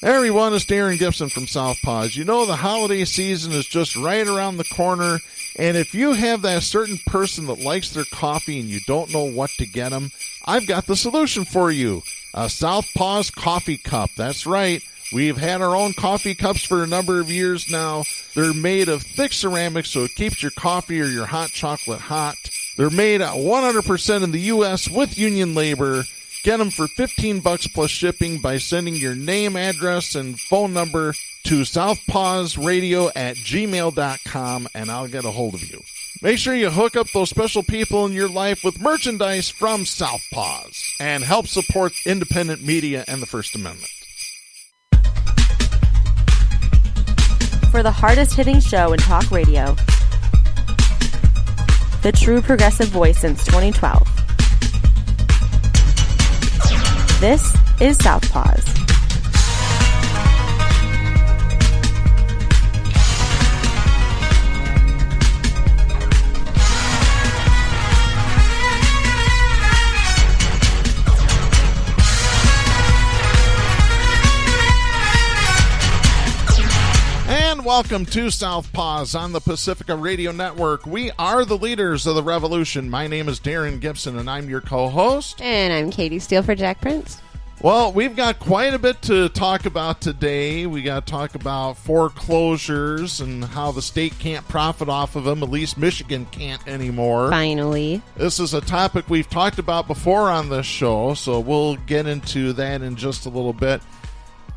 Hey everyone, it's Darren Gibson from Southpaws. You know the holiday season is just right around the corner, and if you have that certain person that likes their coffee and you don't know what to get them, I've got the solution for you. A Southpaws coffee cup. That's right. We've had our own coffee cups for a number of years now. They're made of thick ceramic, so it keeps your coffee or your hot chocolate hot. They're made 100% in the U.S. with union labor. Get them for $15 plus shipping by sending your name, address, and phone number to southpawsradio@gmail.com, and I'll get a hold of you. Make sure you hook up those special people in your life with merchandise from Southpaws and help support independent media and the First Amendment. For the hardest-hitting show in talk radio, the true progressive voice since 2012. This is Southpaws. And welcome to Southpaws on the Pacifica Radio Network. We are the leaders of the revolution. My name is Darren Gibson, and I'm your co-host. And I'm Katy Steele for Jack Prince. Well, we've got quite a bit to talk about today. We got to talk about foreclosures and how the state can't profit off of them. At least Michigan can't anymore. Finally. This is a topic we've talked about before on this show, so we'll get into that in just a little bit.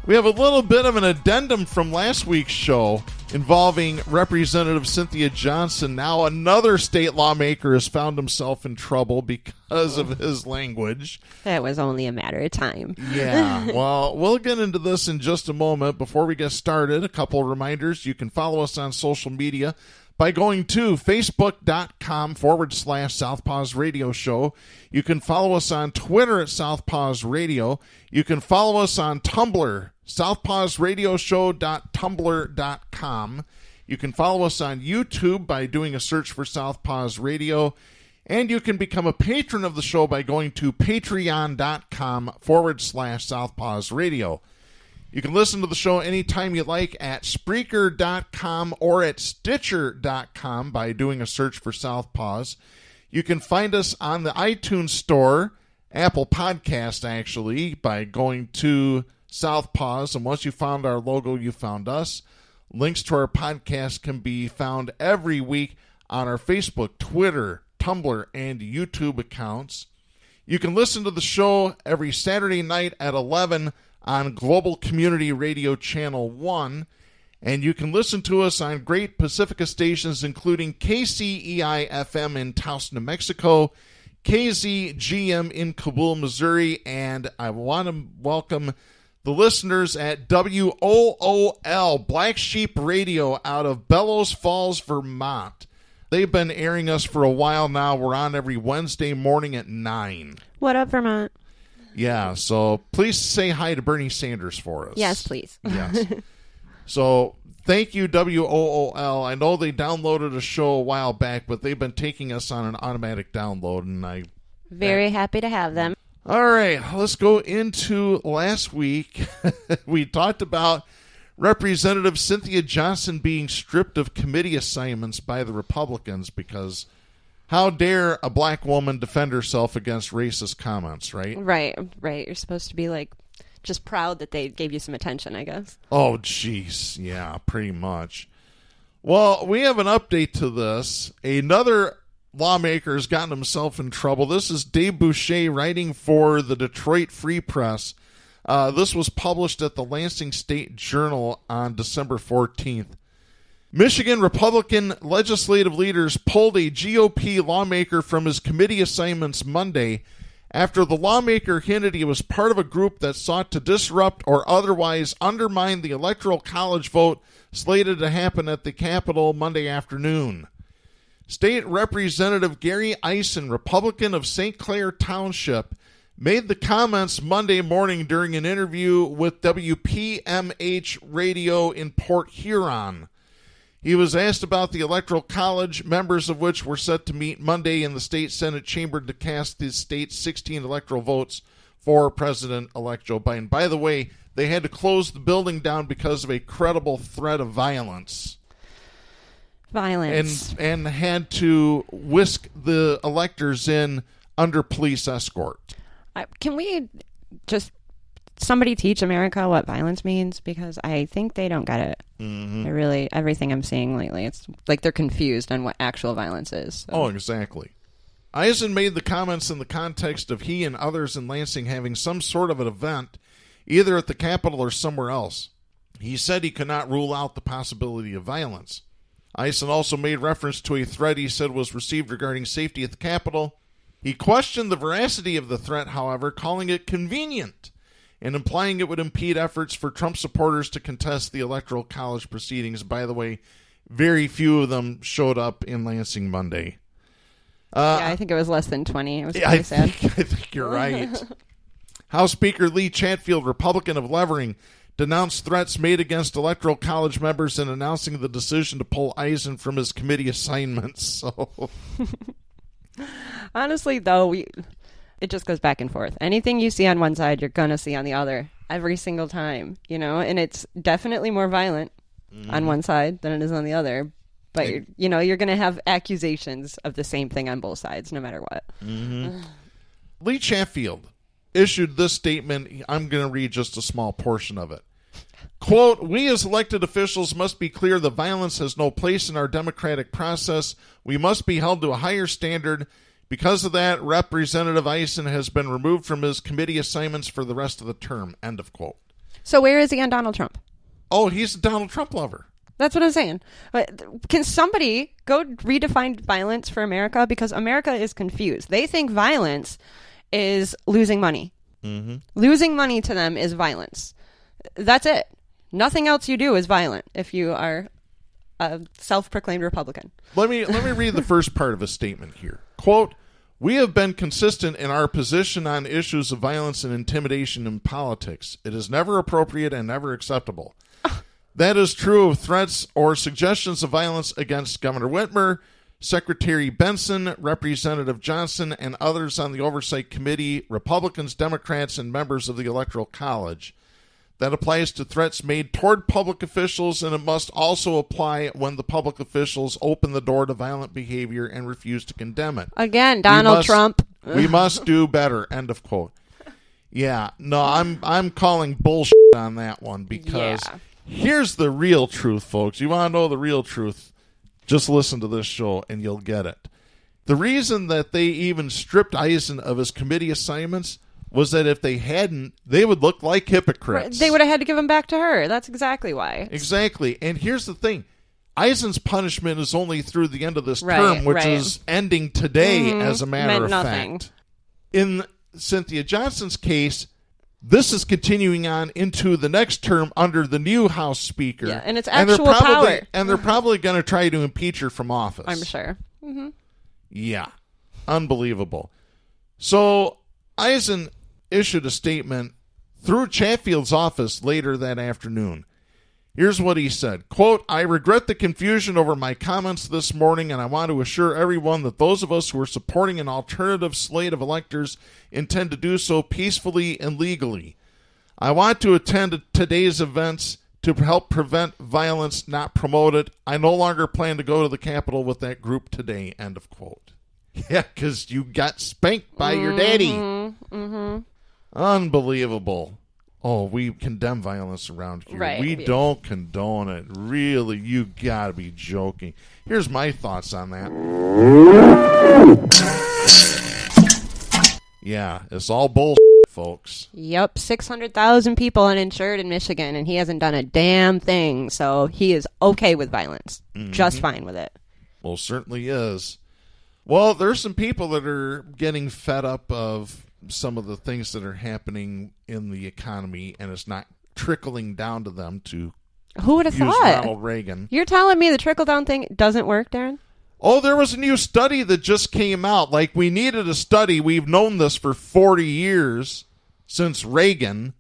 We have a little bit of an addendum from last week's show involving Representative Cynthia Johnson. Now another state lawmaker has found himself in trouble because of his language. That was only a matter of time. Yeah, well, we'll get into this in just a moment. Before we get started, a couple of reminders. You can follow us on social media by going to facebook.com/Southpaws Radio Show. You can follow us on Twitter at Southpaws Radio. You can follow us on Tumblr, southpawsradioshow.tumblr.com. You can follow us on YouTube by doing a search for Southpaws Radio. And you can become a patron of the show by going to patreon.com/Southpaws Radio. You can listen to the show anytime you like at Spreaker.com or at Stitcher.com by doing a search for Southpaws. You can find us on the iTunes Store, Apple Podcast actually, by going to Southpaws. And once you found our logo, you found us. Links to our podcast can be found every week on our Facebook, Twitter, Tumblr, and YouTube accounts. You can listen to the show every Saturday night at 11 on Global Community Radio Channel 1, and you can listen to us on great Pacifica stations including KCEI-FM in Taos, New Mexico, KZGM in Kabul, Missouri, and I want to welcome the listeners at WOOL, Black Sheep Radio out of Bellows Falls, Vermont. They've been airing us for a while now. We're on every Wednesday morning at 9. What up, Vermont? Yeah, so please say hi to Bernie Sanders for us. Yes, please. Yes. So thank you, WOOL. I know they downloaded a show a while back, but they've been taking us on an automatic download, and Very happy to have them. All right, let's go into last week. We talked about Representative Cynthia Johnson being stripped of committee assignments by the Republicans because how dare a black woman defend herself against racist comments, right? Right. You're supposed to be just proud that they gave you some attention, I guess. Oh, jeez. Yeah, pretty much. Well, we have an update to this. Another lawmaker has gotten himself in trouble. This is Dave Boucher writing for the Detroit Free Press. This was published at the Lansing State Journal on December 14th. Michigan Republican legislative leaders pulled a GOP lawmaker from his committee assignments Monday after the lawmaker hinted he was part of a group that sought to disrupt or otherwise undermine the Electoral College vote slated to happen at the Capitol Monday afternoon. State Representative Gary Eisen, Republican of St. Clair Township, made the comments Monday morning during an interview with WPMH Radio in Port Huron. He was asked about the Electoral College, members of which were set to meet Monday in the state Senate chamber to cast the state's 16 electoral votes for President-elect Joe Biden. By the way, they had to close the building down because of a credible threat of violence. And had to whisk the electors in under police escort. Can we just somebody teach America what violence means? Because I think they don't get it. Mm-hmm. Everything I'm seeing lately, it's like they're confused on what actual violence is. So. Oh, exactly. Eisen made the comments in the context of he and others in Lansing having some sort of an event, either at the Capitol or somewhere else. He said he could not rule out the possibility of violence. Eisen also made reference to a threat he said was received regarding safety at the Capitol. He questioned the veracity of the threat, however, calling it convenient and implying it would impede efforts for Trump supporters to contest the Electoral College proceedings. By the way, very few of them showed up in Lansing Monday. I think it was less than 20. It was pretty sad. I think you're right. House Speaker Lee Chatfield, Republican of Levering, denounced threats made against Electoral College members in announcing the decision to pull Eisen from his committee assignments. So, honestly, though, it just goes back and forth. Anything you see on one side, you're going to see on the other every single time, and it's definitely more violent on one side than it is on the other. But, you're going to have accusations of the same thing on both sides, no matter what. Mm-hmm. Lee Chatfield issued this statement. I'm going to read just a small portion of it. Quote, "We as elected officials must be clear that violence has no place in our democratic process. We must be held to a higher standard. Because of that, Representative Eisen has been removed from his committee assignments for the rest of the term." End of quote. So where is he on Donald Trump? Oh, he's a Donald Trump lover. That's what I'm saying. Can somebody go redefine violence for America? Because America is confused. They think violence is losing money. Mm-hmm. Losing money to them is violence. That's it. Nothing else you do is violent if you are a self-proclaimed Republican. Let me read the first part of his statement here. Quote, "We have been consistent in our position on issues of violence and intimidation in politics. It is never appropriate and never acceptable. That is true of threats or suggestions of violence against Governor Whitmer, Secretary Benson, Representative Johnson, and others on the Oversight Committee, Republicans, Democrats, and members of the Electoral College. That applies to threats made toward public officials, and it must also apply when the public officials open the door to violent behavior and refuse to condemn it." Again, Donald Trump. We must do better. End of quote. Yeah, no, I'm calling bullshit on that one because here's the real truth, folks. You want to know the real truth? Just listen to this show and you'll get it. The reason that they even stripped Eisen of his committee assignments was that if they hadn't, they would look like hypocrites. They would have had to give him back to her. That's exactly why. Exactly. And here's the thing. Eisen's punishment is only through the end of this term, which is ending today, as a matter of fact. In Cynthia Johnson's case, this is continuing on into the next term under the new House Speaker. Yeah, and it's actual power. And they're probably going to try to impeach her from office. I'm sure. Mm-hmm. Yeah. Unbelievable. So Eisen issued a statement through Chatfield's office later that afternoon. Here's what he said. Quote, "I regret the confusion over my comments this morning, and I want to assure everyone that those of us who are supporting an alternative slate of electors intend to do so peacefully and legally. I want to attend today's events to help prevent violence, not promote it. I no longer plan to go to the Capitol with that group today." End of quote. Yeah, because you got spanked by your daddy. Mm-hmm. Unbelievable. Oh, we condemn violence around here. Right. We don't condone it. Really, you got to be joking. Here's my thoughts on that. Yeah, it's all bullshit, folks. Yep, 600,000 people uninsured in Michigan, and he hasn't done a damn thing. So he is okay with violence. Mm-hmm. Just fine with it. Well, certainly is. Well, there's some people that are getting fed up of some of the things that are happening in the economy, and it's not trickling down to them to Who would have use thought? Ronald Reagan. You're telling me the trickle-down thing doesn't work, Darren? Oh, there was a new study that just came out. Like, we needed a study. We've known this for 40 years since Reagan.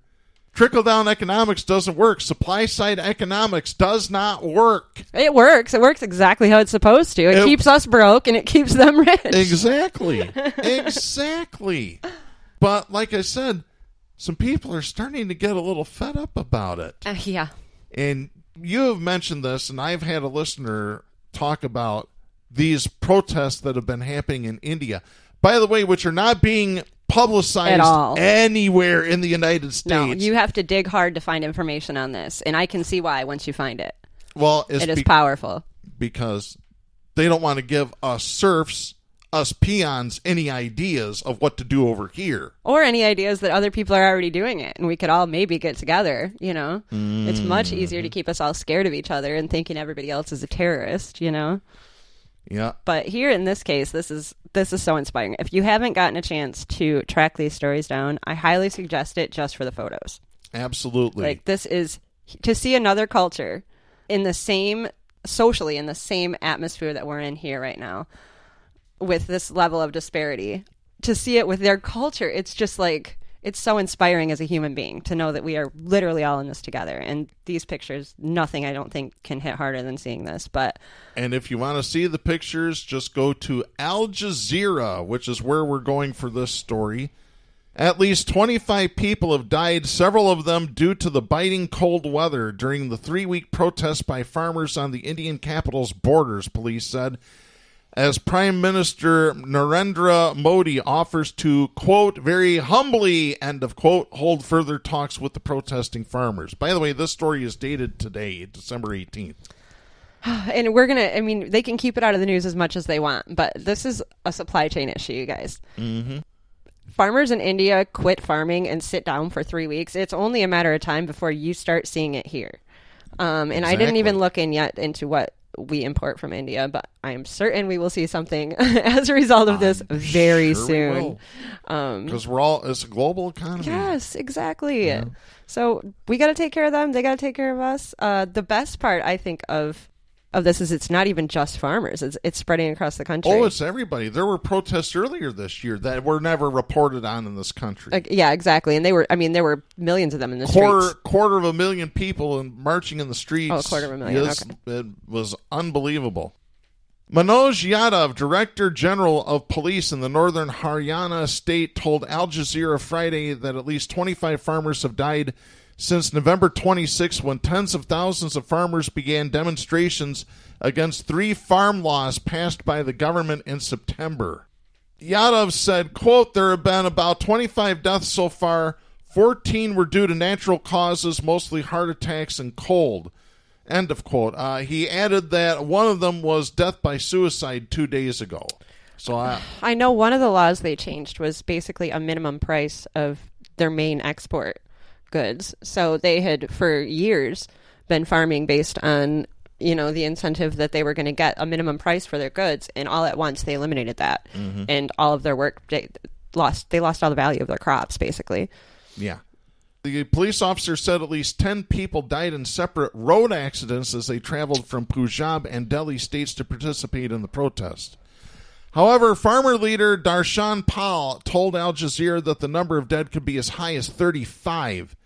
Trickle-down economics doesn't work. Supply-side economics does not work. It works. It works exactly how it's supposed to. It keeps us broke, and it keeps them rich. Exactly. Exactly. But like I said, some people are starting to get a little fed up about it. Yeah. And you have mentioned this, and I've had a listener talk about these protests that have been happening in India, by the way, which are not being publicized at all anywhere in the United States. No, you have to dig hard to find information on this, and I can see why once you find it. Well, it is powerful. Because they don't want to give us serfs, us peons, any ideas of what to do over here. Or any ideas that other people are already doing it, and we could all maybe get together, you know? It's much easier to keep us all scared of each other and thinking everybody else is a terrorist, you know? Yeah. But here in this case, this is so inspiring. If you haven't gotten a chance to track these stories down, I highly suggest it just for the photos. Absolutely. Like, this is to see another culture in the same, socially in the same atmosphere that we're in here right now with this level of disparity. To see it with their culture, it's just like, it's so inspiring as a human being to know that we are literally all in this together. And these pictures, nothing I don't think can hit harder than seeing this. And if you want to see the pictures, just go to Al Jazeera, which is where we're going for this story. At least 25 people have died, several of them due to the biting cold weather during the 3-week protest by farmers on the Indian capital's borders, police said, as Prime Minister Narendra Modi offers to, quote, very humbly, end of quote, hold further talks with the protesting farmers. By the way, this story is dated today, December 18th. And they can keep it out of the news as much as they want, but this is a supply chain issue, you guys. Mm-hmm. Farmers in India quit farming and sit down for 3 weeks. It's only a matter of time before you start seeing it here. And exactly. I didn't even look in yet into what we import from India, but I am certain we will see something as a result of this very soon. Because it's a global economy. Yes, exactly. Yeah. So we got to take care of them. They got to take care of us. The best part, I think, of this is it's not even just farmers. It's spreading across the country. Oh, it's everybody. There were protests earlier this year that were never reported on in this country. Yeah, exactly. And there were millions of them in the streets. Quarter of a million people marching in the streets. Oh, a quarter of a million. Yes, okay. It was unbelievable. Manoj Yadav, Director General of Police in the northern Haryana state, told Al Jazeera Friday that at least 25 farmers have died since November 26, when tens of thousands of farmers began demonstrations against 3 farm laws passed by the government in September. Yadav said, quote, there have been about 25 deaths so far. 14 were due to natural causes, mostly heart attacks and cold. End of quote. He added that one of them was death by suicide 2 days ago. So I know one of the laws they changed was basically a minimum price of their main export goods. So they had for years been farming based on, the incentive that they were going to get a minimum price for their goods, and all at once they eliminated that. Mm-hmm. And all of their work, they lost all the value of their crops, basically. Yeah. The police officer said at least 10 people died in separate road accidents as they traveled from Punjab and Delhi states to participate in the protest. However, farmer leader Darshan Pal told Al Jazeera that the number of dead could be as high as 35.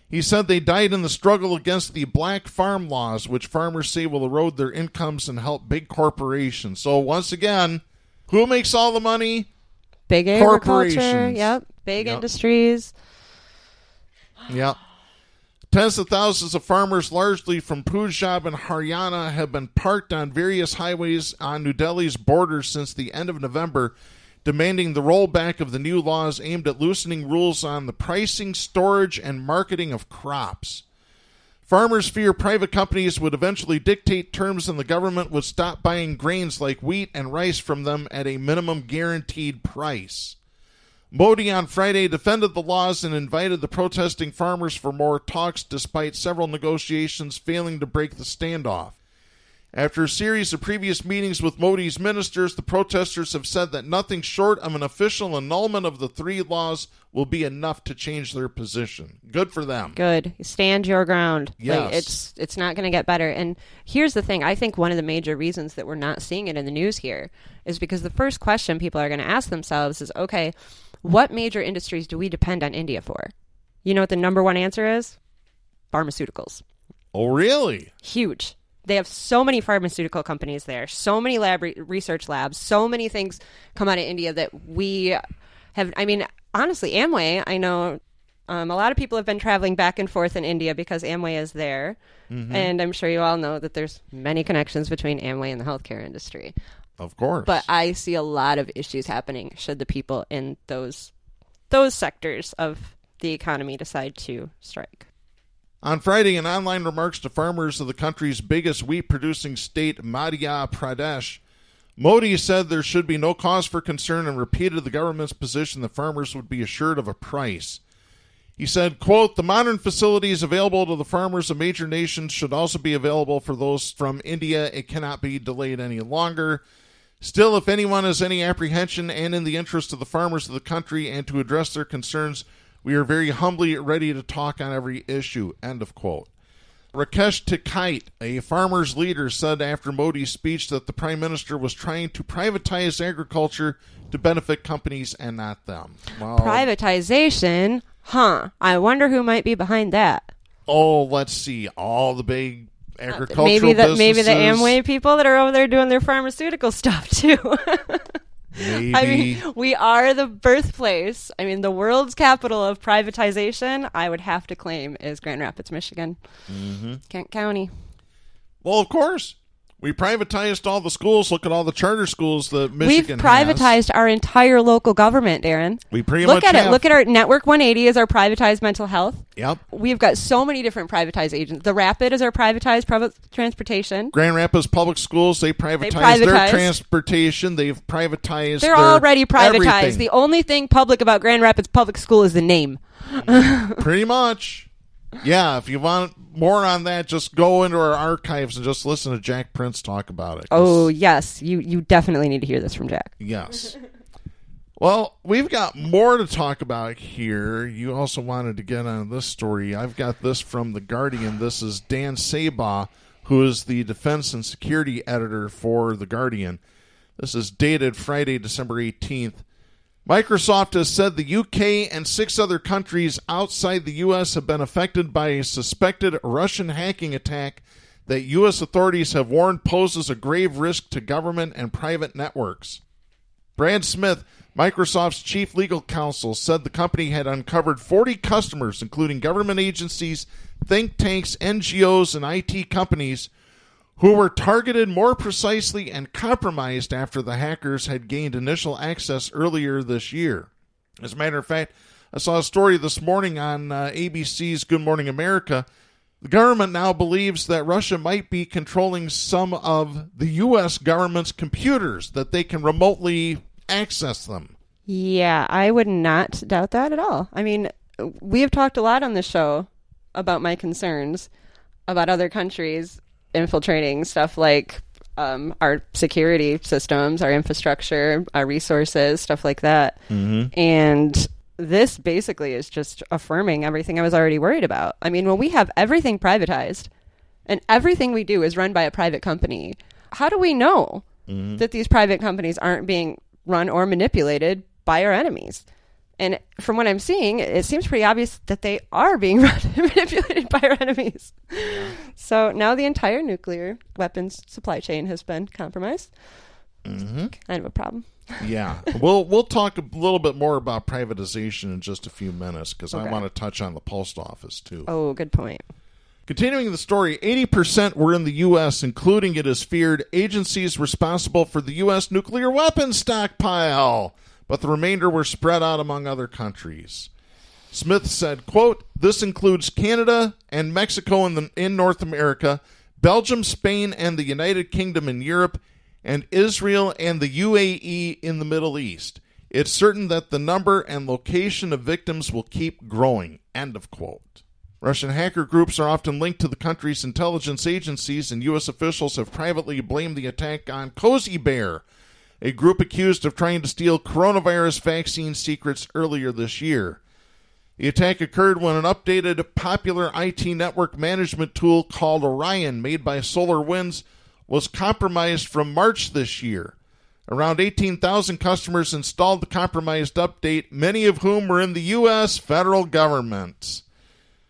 He said they died in the struggle against the black farm laws, which farmers say will erode their incomes and help big corporations. So once again, who makes all the money? Big agriculture. Yep. Big industries. Yep. Tens of thousands of farmers, largely from Punjab and Haryana, have been parked on various highways on New Delhi's borders since the end of November, demanding the rollback of the new laws aimed at loosening rules on the pricing, storage, and marketing of crops. Farmers fear private companies would eventually dictate terms and the government would stop buying grains like wheat and rice from them at a minimum guaranteed price. Modi on Friday defended the laws and invited the protesting farmers for more talks despite several negotiations failing to break the standoff. After a series of previous meetings with Modi's ministers, the protesters have said that nothing short of an official annulment of the 3 laws will be enough to change their position. Good for them. Good. Stand your ground. Yes. It's not going to get better. And here's the thing. I think one of the major reasons that we're not seeing it in the news here is because the first question people are going to ask themselves is, okay, what major industries do we depend on India for? You know what the number one answer is? Pharmaceuticals. Oh, really? Huge. They have so many pharmaceutical companies there, so many research labs, so many things come out of India that we have. I mean, honestly, Amway, I know A lot of people have been traveling back and forth in India because Amway is there. Mm-hmm. And I'm sure you all know that there's many connections between Amway and the healthcare industry. Of course. But I see a lot of issues happening should the people in those sectors of the economy decide to strike. On Friday, in online remarks to farmers of the country's biggest wheat-producing state, Madhya Pradesh, Modi said there should be no cause for concern and repeated the government's position that farmers would be assured of a price. He said, quote, the modern facilities available to the farmers of major nations should also be available for those from India. It cannot be delayed any longer. Still, if anyone has any apprehension and in the interest of the farmers of the country and to address their concerns, we are very humbly ready to talk on every issue, end of quote. Rakesh Tikait, a farmers' leader, said after Modi's speech that the Prime Minister was trying to privatize agriculture to benefit companies and not them. Well, privatization? Huh. I wonder who might be behind that. Oh, let's see. All the big agricultural businesses. Maybe the Amway people that are over there doing their pharmaceutical stuff, too. Maybe. I mean, we are the birthplace. I mean, the world's capital of privatization, I would have to claim, is Grand Rapids, Michigan. Mm-hmm. Kent County. Well, of course. We privatized all the schools. Look at all the charter schools that Michigan We've privatized our entire local government, Darren. We pretty much have. It. Look at our Network 180 is our privatized mental health. Yep. We've got so many different privatized agents. The Rapid is our privatized public transportation. Grand Rapids Public Schools, they privatized their transportation. They've privatized They're already privatized. Everything. The only thing public about Grand Rapids Public School is the name. Pretty much. Yeah, if you want more on that, just go into our archives and just listen to Jack Prince talk about it. Oh, yes. You definitely need to hear this from Jack. Yes. Well, we've got more to talk about here. You also wanted to get on this story. I've got this from The Guardian. This is Dan Sabaugh, who is the defense and security editor for The Guardian. This is dated Friday, December 18th. Microsoft has said the UK and 6 other countries outside the U.S. have been affected by a suspected Russian hacking attack that U.S. authorities have warned poses a grave risk to government and private networks. Brad Smith, Microsoft's chief legal counsel, said the company had uncovered 40 customers, including government agencies, think tanks, NGOs, and IT companies, who were targeted more precisely and compromised after the hackers had gained initial access earlier this year. As a matter of fact, I saw a story this morning on ABC's Good Morning America. The government now believes that Russia might be controlling some of the U.S. government's computers, that they can remotely access them. Yeah, I would not doubt that at all. I mean, we have talked a lot on this show about my concerns about other countries infiltrating stuff like our security systems, our infrastructure, our resources, stuff like that. Mm-hmm. And this basically is just affirming everything I was already worried about. I mean, when we have everything privatized and everything we do is run by a private company, how do we know that these private companies aren't being run or manipulated by our enemies? And from what I'm seeing, it seems pretty obvious that they are being run and manipulated by our enemies. So now the entire nuclear weapons supply chain has been compromised. Mm-hmm. Kind of a problem. Yeah. We'll talk a little bit more about privatization in just a few minutes because I want to touch on the post office too. Oh, good point. Continuing the story, 80% were in the U.S., including, it is feared, agencies responsible for the U.S. nuclear weapons stockpile, but the remainder were spread out among other countries. Smith said, quote, this includes Canada and Mexico in North America, Belgium, Spain, and the United Kingdom in Europe, and Israel and the UAE in the Middle East. It's certain that the number and location of victims will keep growing, end of quote. Russian hacker groups are often linked to the country's intelligence agencies, and U.S. officials have privately blamed the attack on Cozy Bear, a group accused of trying to steal coronavirus vaccine secrets earlier this year. The attack occurred when an updated popular IT network management tool called Orion, made by SolarWinds, was compromised from March this year. Around 18,000 customers installed the compromised update, many of whom were in the U.S. federal government.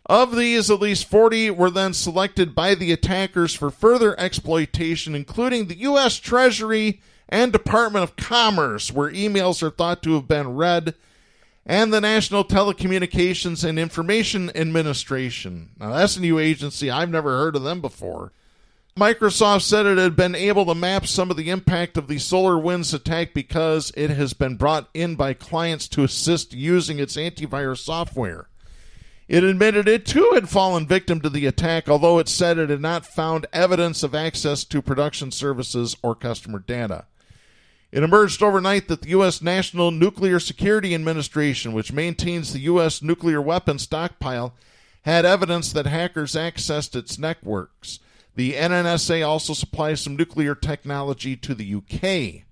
Of these, at least 40 were then selected by the attackers for further exploitation, including the U.S. Treasury and Department of Commerce, where emails are thought to have been read, and the National Telecommunications and Information Administration. Now, that's a new agency. I've never heard of them before. Microsoft said it had been able to map some of the impact of the SolarWinds attack because it has been brought in by clients to assist using its antivirus software. It admitted it too had fallen victim to the attack, although it said it had not found evidence of access to production services or customer data. It emerged overnight that the U.S. National Nuclear Security Administration, which maintains the U.S. nuclear weapons stockpile, had evidence that hackers accessed its networks. The NNSA also supplies some nuclear technology to the UK.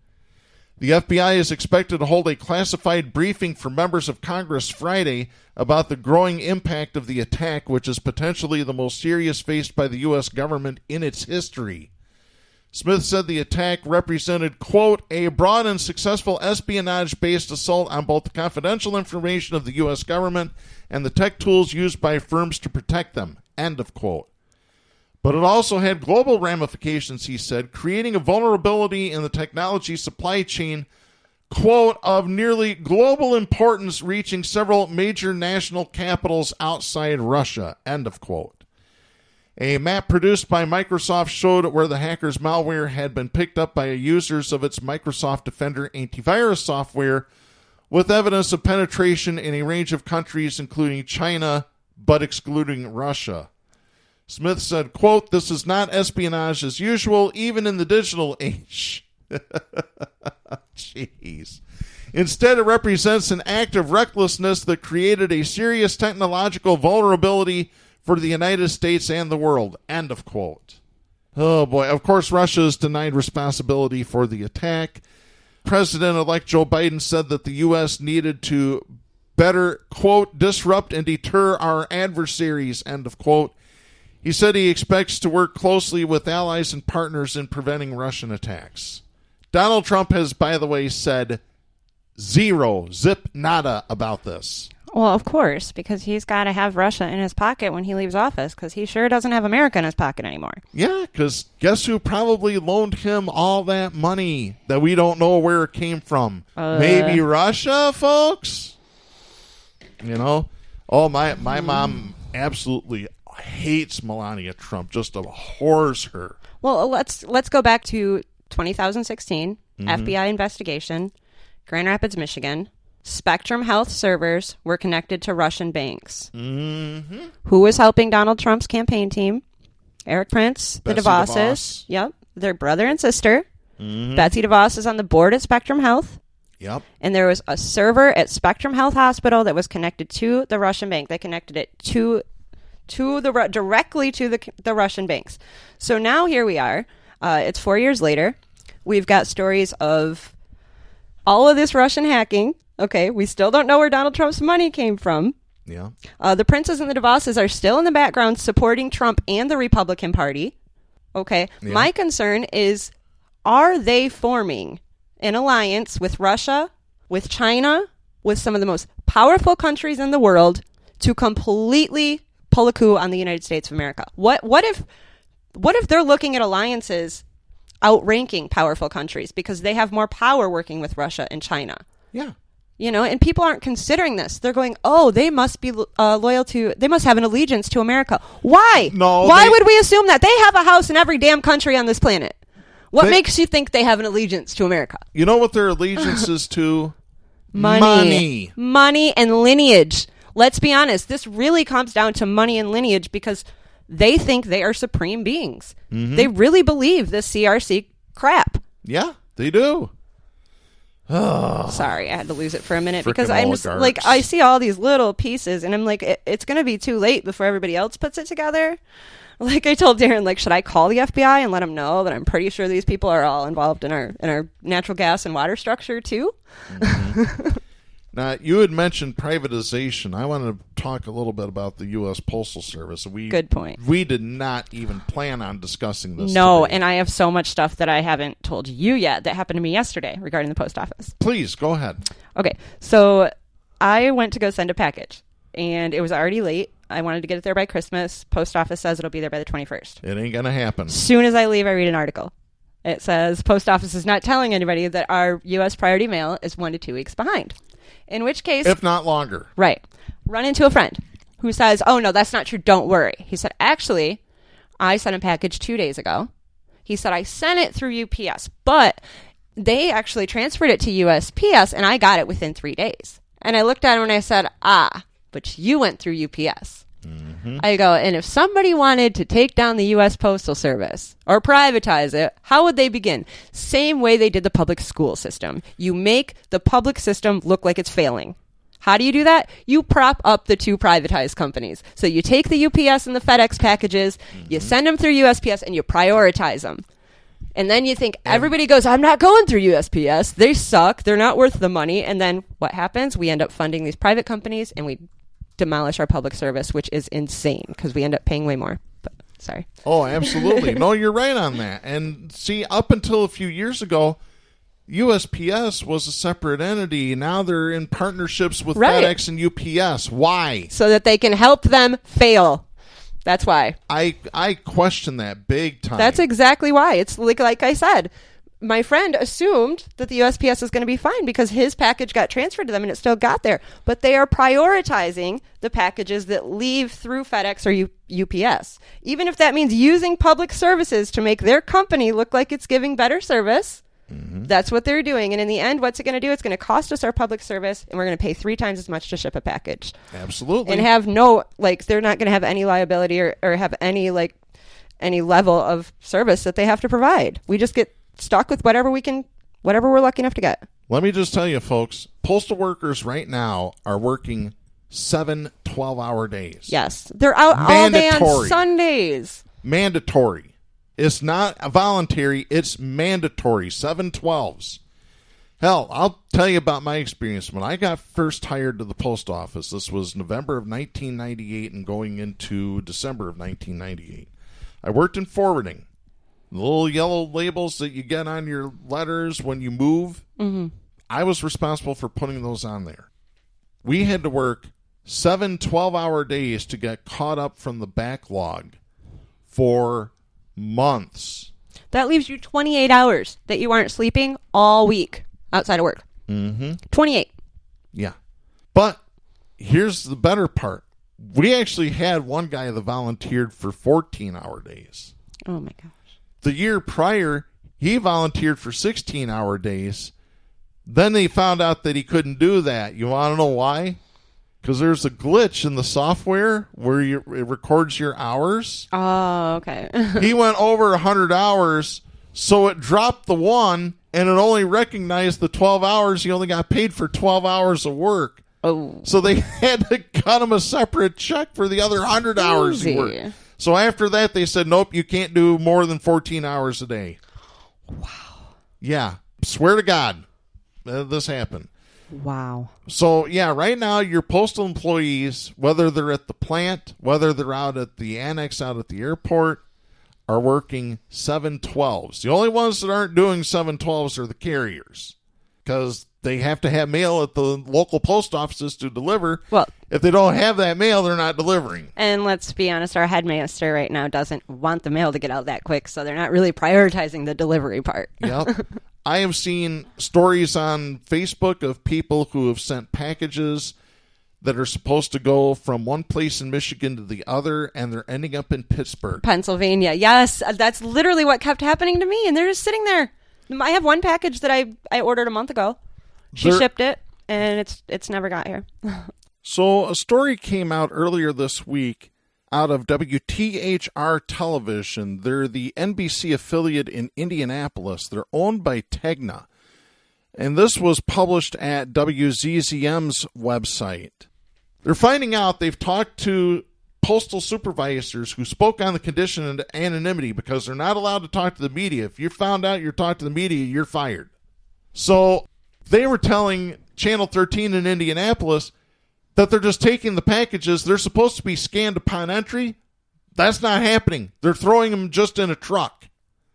The FBI is expected to hold a classified briefing for members of Congress Friday about the growing impact of the attack, which is potentially the most serious faced by the U.S. government in its history. Smith said the attack represented, quote, a broad and successful espionage-based assault on both the confidential information of the U.S. government and the tech tools used by firms to protect them, end of quote. But it also had global ramifications, he said, creating a vulnerability in the technology supply chain, quote, of nearly global importance reaching several major national capitals outside Russia, end of quote. A map produced by Microsoft showed where the hackers' malware had been picked up by users of its Microsoft Defender antivirus software, with evidence of penetration in a range of countries, including China, but excluding Russia. Smith said, quote, this is not espionage as usual, even in the digital age. Jeez. Instead, it represents an act of recklessness that created a serious technological vulnerability for the United States and the world, end of quote. Oh, boy. Of course, Russia has denied responsibility for the attack. President-elect Joe Biden said that the U.S. needed to better, quote, disrupt and deter our adversaries, end of quote. He said he expects to work closely with allies and partners in preventing Russian attacks. Donald Trump has, by the way, said zero, zip, nada about this. Well, of course, because he's got to have Russia in his pocket when he leaves office, because he sure doesn't have America in his pocket anymore. Yeah, because guess who probably loaned him all that money that we don't know where it came from? Maybe Russia, folks? You know? Oh, my mom absolutely hates Melania Trump, just abhors her. Well, let's go back to 2016, FBI investigation, Grand Rapids, Michigan. Spectrum Health servers were connected to Russian banks. Mm-hmm. Who was helping Donald Trump's campaign team? Eric Prince, the DeVosses. Yep, their brother and sister. Mm-hmm. Betsy DeVos is on the board at Spectrum Health. Yep. And there was a server at Spectrum Health Hospital that was connected to the Russian bank. They connected it directly to the Russian banks. So now here we are. It's 4 years later. We've got stories of all of this Russian hacking. Okay, we still don't know where Donald Trump's money came from. Yeah. The Princes and the DeVosses are still in the background supporting Trump and the Republican Party. Okay. Yeah. My concern is, are they forming an alliance with Russia, with China, with some of the most powerful countries in the world to completely pull a coup on the United States of America? What if they're looking at alliances outranking powerful countries because they have more power working with Russia and China? Yeah. You know, and people aren't considering this. They're going, oh, they must be they must have an allegiance to America. Why? No. Why would we assume that? They have a house in every damn country on this planet. What makes you think they have an allegiance to America? You know what their allegiance is to? Money and lineage. Let's be honest. This really comes down to money and lineage because they think they are supreme beings. Mm-hmm. They really believe this CRC crap. Yeah, they do. Oh. Sorry, I had to lose it for a minute because I'm just like, I see all these little pieces and I'm like, it's going to be too late before everybody else puts it together. Like I told Darren, like, should I call the FBI and let them know that I'm pretty sure these people are all involved in our natural gas and water structure too? Mm-hmm. Now, you had mentioned privatization. I want to talk a little bit about the U.S. Postal Service. Good point. We did not even plan on discussing this No, today. And I have so much stuff that I haven't told you yet that happened to me yesterday regarding the post office. Please, go ahead. Okay, so I went to go send a package, and it was already late. I wanted to get it there by Christmas. Post office says it'll be there by the 21st. It ain't going to happen. As soon as I leave, I read an article. It says, post office is not telling anybody that our U.S. priority mail is 1 to 2 weeks behind. In which case, if not longer. Right. Run into a friend who says, oh, no, that's not true. Don't worry. He said, actually, I sent a package 2 days ago. He said, I sent it through UPS, but they actually transferred it to USPS, and I got it within 3 days. And I looked at him and I said, but you went through UPS. Mm-hmm. I go, and if somebody wanted to take down the U.S. Postal Service or privatize it, how would they begin? Same way they did the public school system. You make the public system look like it's failing. How do you do that? You prop up the two privatized companies. So you take the UPS and the FedEx packages, you send them through USPS, and you prioritize them. And then you think everybody goes, I'm not going through USPS. They suck. They're not worth the money. And then what happens? We end up funding these private companies, and we demolish our public service, which is insane because we end up paying way more. But sorry. Oh, absolutely. No, you're right on that. And see, up until a few years ago, USPS was a separate entity. Now they're in partnerships with FedEx and UPS. Why? So that they can help them fail. That's why. I question that big time. That's exactly why. It's like I said, my friend assumed that the USPS is going to be fine because his package got transferred to them and it still got there. But they are prioritizing the packages that leave through FedEx or UPS. Even if that means using public services to make their company look like it's giving better service, that's what they're doing. And in the end, what's it going to do? It's going to cost us our public service, and we're going to pay 3 times as much to ship a package. Absolutely. And have no, they're not going to have any liability or have any level of service that they have to provide. We just get stuck with whatever we're lucky enough to get. Let me just tell you, folks, postal workers right now are working 7 12-hour days. Yes. They're out all day on Sundays. Mandatory. It's not voluntary. It's mandatory. 7 12s. Hell, I'll tell you about my experience. When I got first hired to the post office, this was November of 1998 and going into December of 1998. I worked in forwarding. The little yellow labels that you get on your letters when you move, I was responsible for putting those on there. We had to work 7 12-hour days to get caught up from the backlog for months. That leaves you 28 hours that you aren't sleeping all week outside of work. 28. Yeah. But here's the better part. We actually had one guy that volunteered for 14-hour days. Oh, my gosh. The year prior, he volunteered for 16-hour days. Then they found out that he couldn't do that. You want to know why? Because there's a glitch in the software where it records your hours. Oh, okay. He went over 100 hours, so it dropped the one, and it only recognized the 12 hours. He only got paid for 12 hours of work. Oh. So they had to cut him a separate check for the other 100 hours he worked. So after that, they said, nope, you can't do more than 14 hours a day. Wow. Yeah. Swear to God, this happened. Wow. So, yeah, right now, your postal employees, whether they're at the plant, whether they're out at the annex out at the airport, are working 7 12s. The only ones that aren't doing 7 12s are the carriers because they have to have mail at the local post offices to deliver. Well, if they don't have that mail, they're not delivering. And let's be honest, our headmaster right now doesn't want the mail to get out that quick, so they're not really prioritizing the delivery part. Yep. I have seen stories on Facebook of people who have sent packages that are supposed to go from one place in Michigan to the other, and they're ending up in Pittsburgh. Pennsylvania. Yes, that's literally what kept happening to me, and they're just sitting there. I have one package that I ordered a month ago. She shipped it, and it's never got here. So a story came out earlier this week out of WTHR Television. They're the NBC affiliate in Indianapolis. They're owned by Tegna. And this was published at WZZM's website. They're finding out they've talked to postal supervisors who spoke on the condition of anonymity because they're not allowed to talk to the media. If you found out you're talking to the media, you're fired. So they were telling Channel 13 in Indianapolis that they're just taking the packages. They're supposed to be scanned upon entry. That's not happening. They're throwing them just in a truck.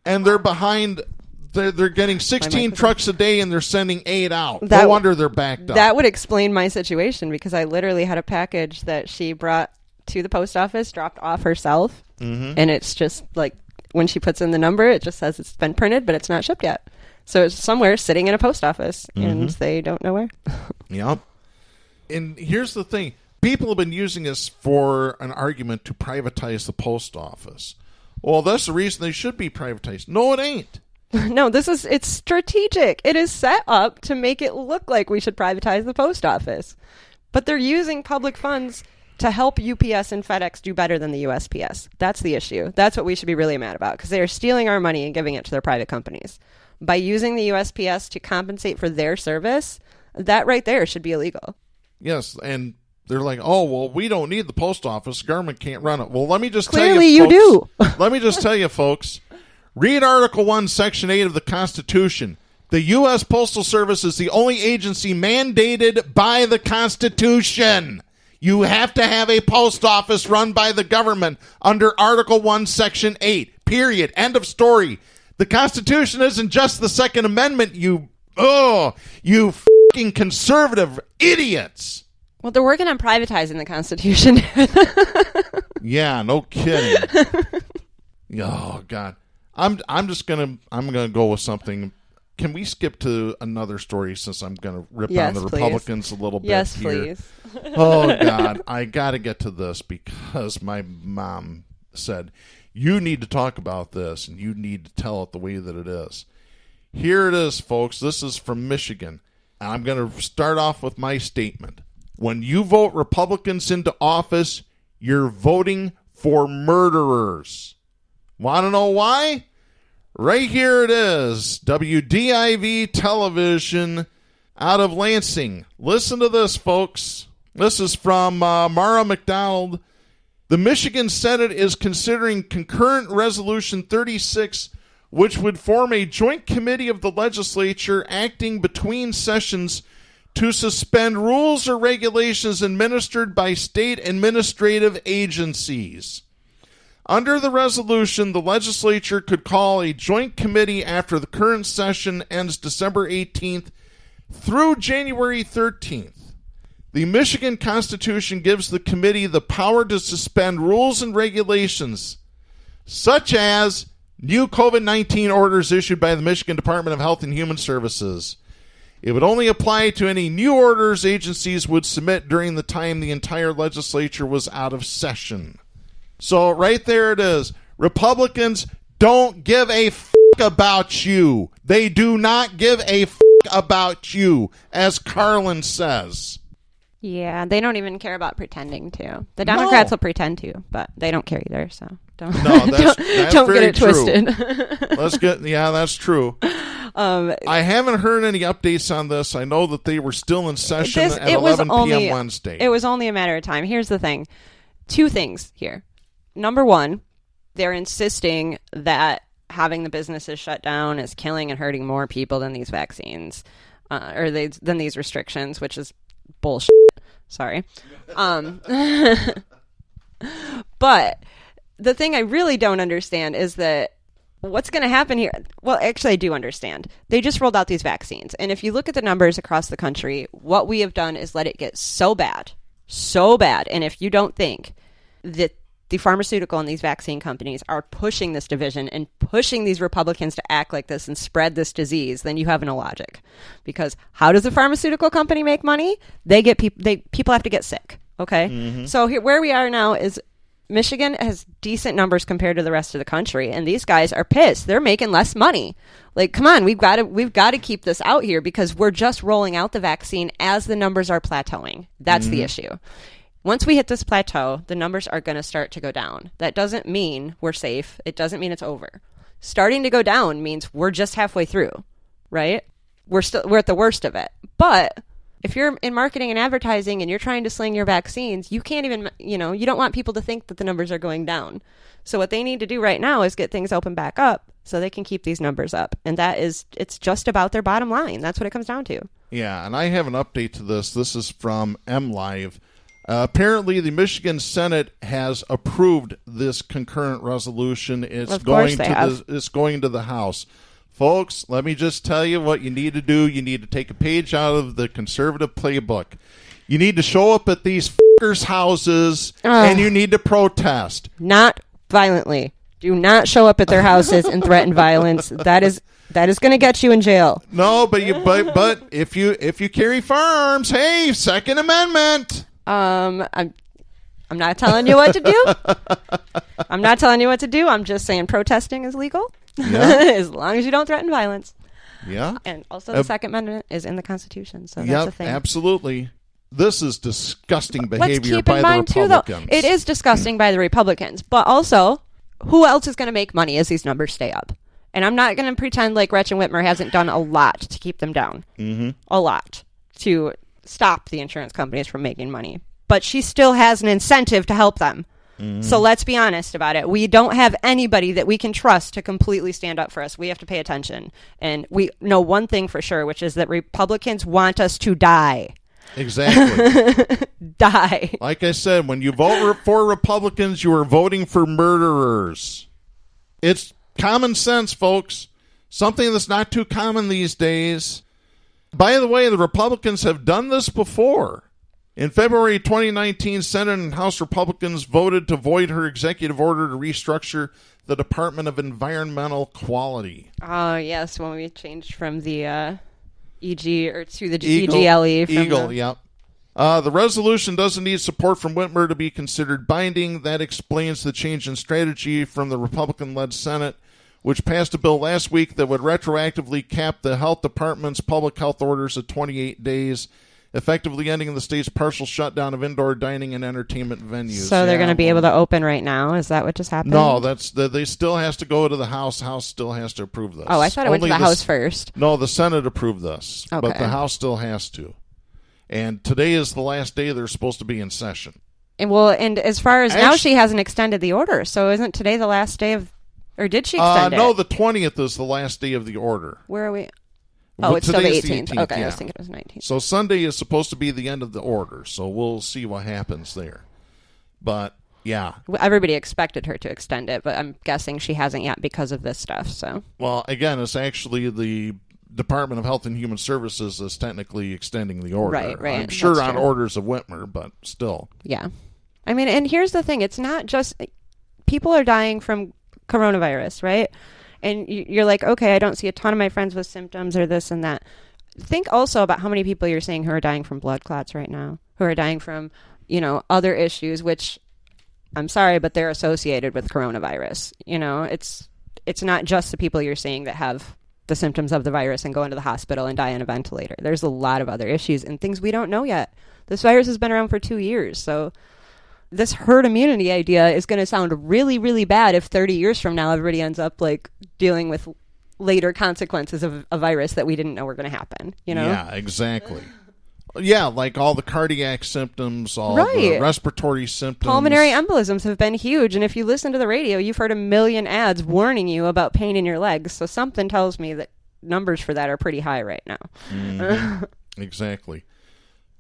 And they're behind. They're getting 16 trucks a day, and they're sending 8 out. No wonder they're backed up. That would explain my situation, because I literally had a package that she brought to the post office, dropped off herself, and it's just like when she puts in the number, it just says it's been printed, but it's not shipped yet. So it's somewhere sitting in a post office, and they don't know where. Yep. And here's the thing. People have been using this for an argument to privatize the post office. Well, that's the reason they should be privatized. No, it ain't. No, it's strategic. It is set up to make it look like we should privatize the post office. But they're using public funds to help UPS and FedEx do better than the USPS. That's the issue. That's what we should be really mad about, because they are stealing our money and giving it to their private companies. By using the USPS to compensate for their service, that right there should be illegal. Yes, and they're like, oh, well, we don't need the post office. Government can't run it. Well, let me just Clearly tell you, folks, do. Let me just tell you, folks. Read Article 1, Section 8 of the Constitution. The U.S. Postal Service is the only agency mandated by the Constitution. You have to have a post office run by the government under Article 1, Section 8. Period. End of story. The Constitution isn't just the Second Amendment, you fucking conservative idiots. Well, they're working on privatizing the Constitution. Yeah, no kidding. Oh, God. I'm gonna go with something. Can we skip to another story, since I'm gonna rip on the Republicans a little bit? Yes, here? please. Oh God, I gotta get to this because my mom said you need to talk about this and you need to tell it the way that it is. Here it is, folks. This is from Michigan. I'm gonna start off with my statement. When you vote Republicans into office, you're voting for murderers. Want to know why? Right here it is. WDIV television out of Lansing. Listen to this, folks. This is from Mara McDonald. The Michigan Senate is considering concurrent Resolution 36, which would form a joint committee of the legislature acting between sessions to suspend rules or regulations administered by state administrative agencies. Under the resolution, the legislature could call a joint committee after the current session ends December 18th through January 13th. The Michigan Constitution gives the committee the power to suspend rules and regulations, such as new COVID-19 orders issued by the Michigan Department of Health and Human Services. It would only apply to any new orders agencies would submit during the time the entire legislature was out of session. So right there it is. Republicans don't give a fuck about you. They do not give a fuck about you, as Carlin says. Yeah, they don't even care about pretending to. The Democrats will pretend to, but they don't care either. So don't that's don't very get it true. twisted. That's true. I haven't heard any updates on this. I know that they were still in session at 11 p.m. Wednesday. It was only a matter of time. Here's the thing. Two things here. Number one, they're insisting that having the businesses shut down is killing and hurting more people than these vaccines, than these restrictions, which is bullshit. Sorry. But the thing I really don't understand is that what's going to happen here? Well, actually, I do understand. They just rolled out these vaccines. And if you look at the numbers across the country, what we have done is let it get so bad. And if you don't think that the pharmaceutical and these vaccine companies are pushing this division and pushing these Republicans to act like this and spread this disease, then you have no logic. Because how does a pharmaceutical company make money? People have to get sick. Okay. Mm-hmm. So where we are now is Michigan has decent numbers compared to the rest of the country, and these guys are pissed. They're making less money. Like, come on, we've got to keep this out here because we're just rolling out the vaccine as the numbers are plateauing. That's the issue. Once we hit this plateau, the numbers are going to start to go down. That doesn't mean we're safe. It doesn't mean it's over. Starting to go down means we're just halfway through, right? We're at the worst of it. But if you're in marketing and advertising and you're trying to sling your vaccines, you can't even, you don't want people to think that the numbers are going down. So what they need to do right now is get things open back up so they can keep these numbers up. And it's just about their bottom line. That's what it comes down to. Yeah, and I have an update to this. This is from MLive. Apparently, the Michigan Senate has approved this concurrent resolution. It's going to the House. Folks, let me just tell you what you need to do. You need to take a page out of the conservative playbook. You need to show up at these fuckers' houses, and you need to protest. Not violently. Do not show up at their houses and threaten violence. That is That is going to get you in jail. No, but if you carry firearms, hey, Second Amendment. I'm not telling you what to do. I'm just saying protesting is legal. Yeah. As long as you don't threaten violence. Yeah. And also the Second Amendment is in the Constitution, so that's a thing. Absolutely. This is disgusting Let's behavior keep by in the mind, Republicans. too, though, it is disgusting by the Republicans, but also, who else is going to make money as these numbers stay up? And I'm not going to pretend like Gretchen Whitmer hasn't done a lot to keep them down. Mm-hmm. A lot to stop the insurance companies from making money. But she still has an incentive to help them. Mm-hmm. So let's be honest about it. We don't have anybody that we can trust to completely stand up for us. We have to pay attention. And we know one thing for sure, which is that Republicans want us to die. Exactly. Die. Like I said, when you vote for Republicans, you are voting for murderers. It's common sense, folks. Something that's not too common these days. By the way, the Republicans have done this before. In February 2019, Senate and House Republicans voted to void her executive order to restructure the Department of Environmental Quality. Oh, yes, when we changed from the EG or to the EGLE. Eagle, yep. The resolution doesn't need support from Whitmer to be considered binding. That explains the change in strategy from the Republican-led Senate, which passed a bill last week that would retroactively cap the health department's public health orders at 28 days, effectively ending the state's partial shutdown of indoor dining and entertainment venues. So they're going to be able to open right now? Is that what just happened? No, they still has to go to the House. The House still has to approve this. Oh, I thought it went to the House first. No, the Senate approved this, okay. But the House still has to. And today is the last day they're supposed to be in session. And as far as now, she hasn't extended the order. So isn't today the last day of, or did she extend it? No, the 20th is the last day of the order. Where are we? Oh, it's still the 18th. Okay, yeah. I was thinking it was 19th. So Sunday is supposed to be the end of the order, so we'll see what happens there. But, yeah. Everybody expected her to extend it, but I'm guessing she hasn't yet because of this stuff. So. Well, again, it's actually the Department of Health and Human Services is technically extending the order. Right. I'm sure That's on true. orders of Whitmer, but still. Yeah. I mean, and here's the thing. It's not just people are dying from coronavirus, right? And you're like, okay, I don't see a ton of my friends with symptoms or this and that. Think also about how many people you're seeing who are dying from blood clots right now, who are dying from, other issues, which I'm sorry, but they're associated with coronavirus. It's not just the people you're seeing that have the symptoms of the virus and go into the hospital and die on a ventilator. There's a lot of other issues and things we don't know yet. This virus has been around for 2 years, so this herd immunity idea is going to sound really, really bad if 30 years from now everybody ends up dealing with later consequences of a virus that we didn't know were going to happen. Yeah, exactly. Yeah, like all the cardiac symptoms, all the respiratory symptoms. Pulmonary embolisms have been huge, and if you listen to the radio, you've heard a million ads warning you about pain in your legs, so something tells me that numbers for that are pretty high right now. Mm-hmm. Exactly.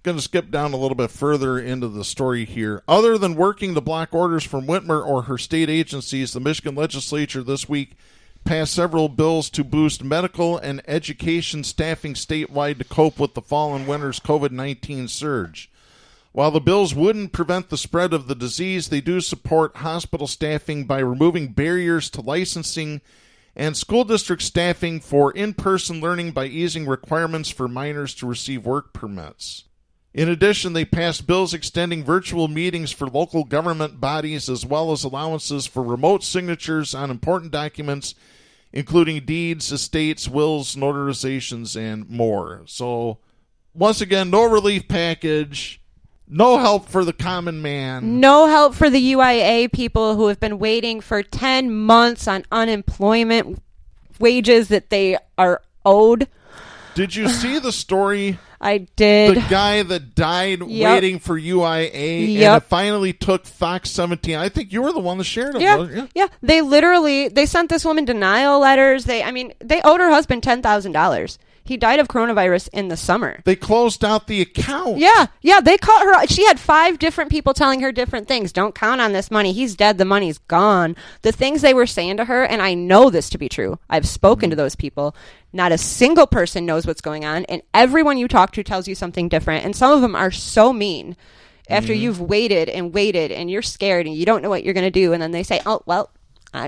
Going to skip down a little bit further into the story here. Other than working to block orders from Whitmer or her state agencies, the Michigan legislature this week passed several bills to boost medical and education staffing statewide to cope with the fall and winter's COVID-19 surge. While the bills wouldn't prevent the spread of the disease, they do support hospital staffing by removing barriers to licensing and school district staffing for in-person learning by easing requirements for minors to receive work permits. In addition, they passed bills extending virtual meetings for local government bodies as well as allowances for remote signatures on important documents, including deeds, estates, wills, notarizations, and more. So, once again, no relief package, no help for the common man. No help for the UIA people who have been waiting for 10 months on unemployment wages that they are owed. Did you see the story? I did. The guy that died waiting for UIA, and it finally took Fox 17. I think you were the one that shared it. Yeah. They sent this woman denial letters. They owed her husband $10,000. He died of coronavirus in the summer. They closed out the account. Yeah, they caught her. She had 5 different people telling her different things. Don't count on this money. He's dead. The money's gone. The things they were saying to her, and I know this to be true. I've spoken to those people. Not a single person knows what's going on, and everyone you talk to tells you something different, and some of them are so mean. After you've waited, and you're scared, and you don't know what you're going to do, and then they say, oh, well,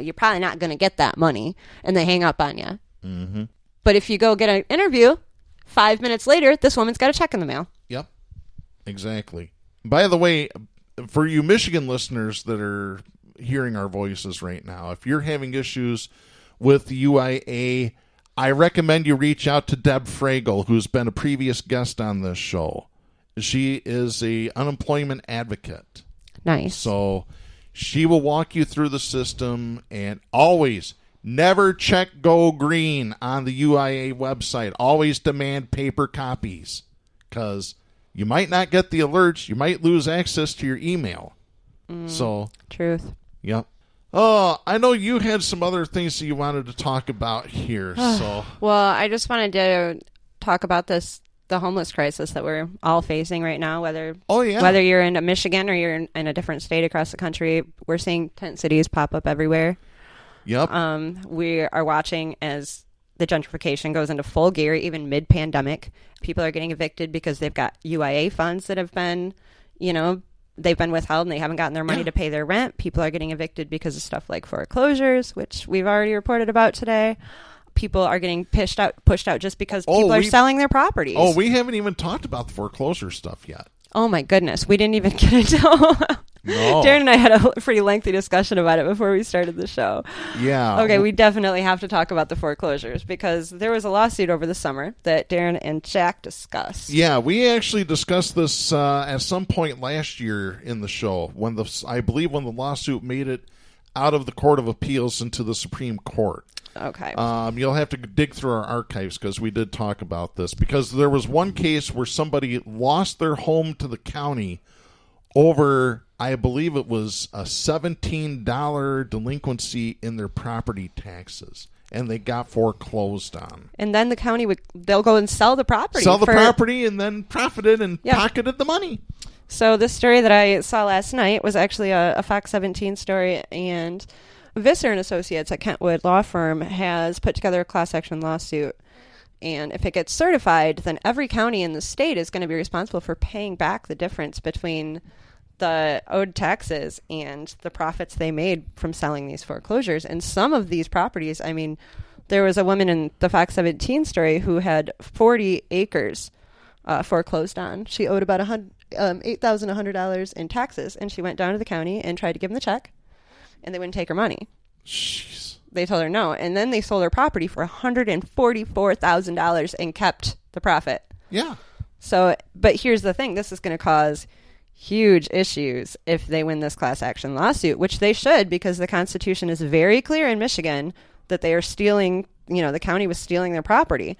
you're probably not going to get that money, and they hang up on you. Mm-hmm. But if you go get an interview, 5 minutes later, this woman's got a check in the mail. Yep, exactly. By the way, for you Michigan listeners that are hearing our voices right now, if you're having issues with UIA, I recommend you reach out to Deb Fragel, who's been a previous guest on this show. She is a unemployment advocate. Nice. So she will walk you through the system, and always never check Go Green on the UIA website. Always demand paper copies, because you might not get the alerts. You might lose access to your email. So Truth. Yep. Oh, I know you had some other things that you wanted to talk about here. So Well, I just wanted to talk about the homeless crisis that we're all facing right now, whether you're in Michigan or you're in a different state across the country. We're seeing tent cities pop up everywhere. Yep. We are watching as the gentrification goes into full gear, even mid-pandemic. People are getting evicted because they've got UIA funds that have been, they've been withheld and they haven't gotten their money to pay their rent. People are getting evicted because of stuff like foreclosures, which we've already reported about today. People are getting pushed out just because people are selling their properties. Oh, we haven't even talked about the foreclosure stuff yet. Oh my goodness, we didn't even get into No. Darren and I had a pretty lengthy discussion about it before we started the show. Yeah. Okay, we definitely have to talk about the foreclosures because there was a lawsuit over the summer that Darren and Jack discussed. Yeah, we actually discussed this at some point last year in the show I believe when the lawsuit made it out of the Court of Appeals into the Supreme Court. Okay. You'll have to dig through our archives because we did talk about this, because there was one case where somebody lost their home to the county over, I believe it was a $17 delinquency in their property taxes, and they got foreclosed on. And then the county they'll go and sell the property. Property and then profited and pocketed the money. So this story that I saw last night was actually a Fox 17 story, and Visser and Associates, a Kentwood law firm, has put together a class action lawsuit. And if it gets certified, then every county in the state is going to be responsible for paying back the difference between the owed taxes and the profits they made from selling these foreclosures. And some of these properties, I mean, there was a woman in the Fox 17 story who had 40 acres foreclosed on. She owed about $8,100 in taxes, and she went down to the county and tried to give them the check, and they wouldn't take her money. Jeez. They told her no, and then they sold her property for $144,000 and kept the profit. Yeah. So, but here's the thing. This is going to cause huge issues if they win this class action lawsuit, which they should, because the Constitution is very clear in Michigan that they are stealing, the county was stealing their property.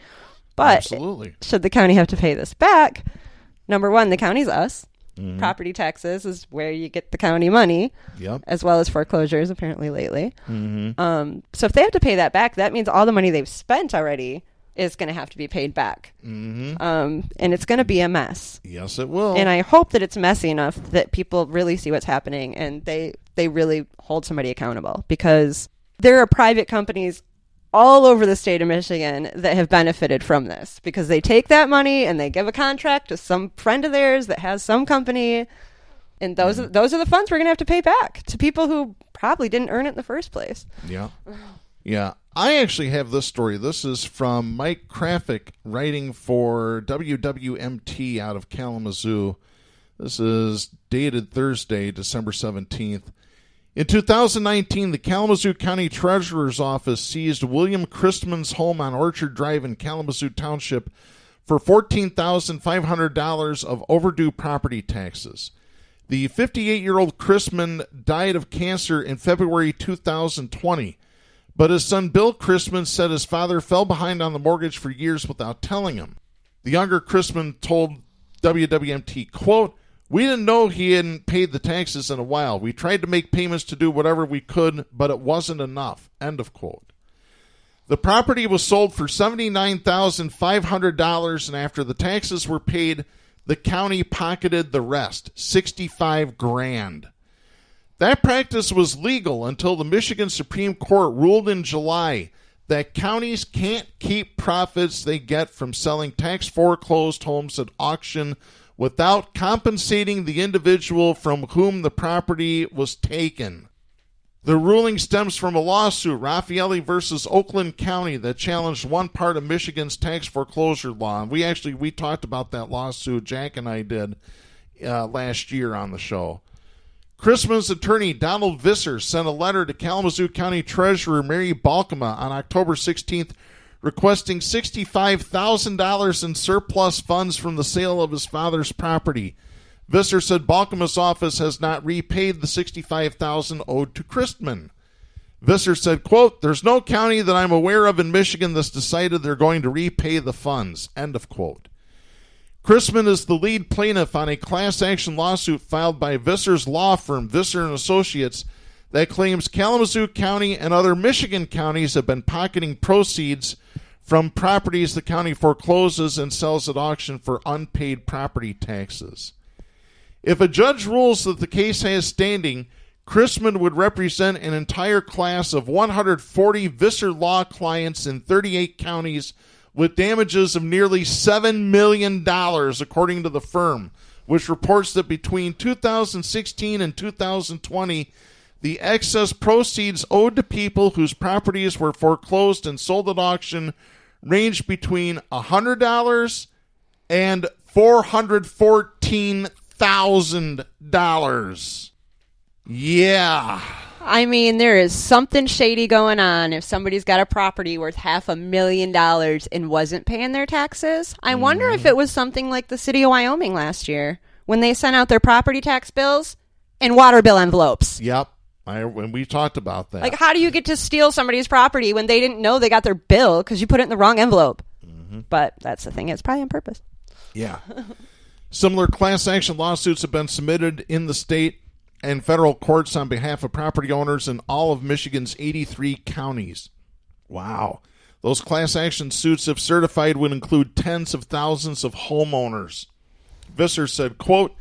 But absolutely, should the county have to pay this back? Number one, the county's us. Mm-hmm. Property taxes is where you get the county money, as well as foreclosures, apparently lately. Mm-hmm. So if they have to pay that back, that means all the money they've spent already is going to have to be paid back. Mm-hmm. And it's going to be a mess. Yes, it will. And I hope that it's messy enough that people really see what's happening and they really hold somebody accountable, because there are private companies all over the state of Michigan that have benefited from this, because they take that money and they give a contract to some friend of theirs that has some company, and those are the funds we're going to have to pay back to people who probably didn't earn it in the first place. Yeah. Yeah. I actually have this story. This is from Mike Krafik, writing for WWMT out of Kalamazoo. This is dated Thursday, December 17th. In 2019, the Kalamazoo County Treasurer's Office seized William Christman's home on Orchard Drive in Kalamazoo Township for $14,500 of overdue property taxes. The 58-year-old Christman died of cancer in February 2020, but his son Bill Christman said his father fell behind on the mortgage for years without telling him. The younger Christman told WWMT, quote, "We didn't know he hadn't paid the taxes in a while. We tried to make payments to do whatever we could, but it wasn't enough." End of quote. The property was sold for $79,500, and after the taxes were paid, the county pocketed the rest, $65,000. That practice was legal until the Michigan Supreme Court ruled in July that counties can't keep profits they get from selling tax foreclosed homes at auction without compensating the individual from whom the property was taken. The ruling stems from a lawsuit, Raffaelli versus Oakland County, that challenged one part of Michigan's tax foreclosure law. And we talked about that lawsuit, Jack and I did, last year on the show. Chrisman's attorney, Donald Visser, sent a letter to Kalamazoo County Treasurer Mary Balkema on October 16th requesting $65,000 in surplus funds from the sale of his father's property. Visser said Balkema's office has not repaid the $65,000 owed to Chrisman. Visser said, quote, "There's no county that I'm aware of in Michigan that's decided they're going to repay the funds," end of quote. Chrisman is the lead plaintiff on a class action lawsuit filed by Visser's law firm, Visser & Associates, that claims Kalamazoo County and other Michigan counties have been pocketing proceeds from properties the county forecloses and sells at auction for unpaid property taxes. If a judge rules that the case has standing, Chrisman would represent an entire class of 140 Visser law clients in 38 counties with damages of nearly $7 million, according to the firm, which reports that between 2016 and 2020, the excess proceeds owed to people whose properties were foreclosed and sold at auction ranged between $100 and $414,000. Yeah. I mean, there is something shady going on if somebody's got a property worth $500,000 and wasn't paying their taxes. I wonder if it was something like the city of Wyoming last year when they sent out their property tax bills in water bill envelopes. Yep. When we talked about that. Like, how do you get to steal somebody's property when they didn't know they got their bill because you put it in the wrong envelope? Mm-hmm. But that's the thing. It's probably on purpose. Yeah. Similar class action lawsuits have been submitted in the state and federal courts on behalf of property owners in all of Michigan's 83 counties. Wow. Those class action suits, if certified, would include tens of thousands of homeowners. Visser said, quote,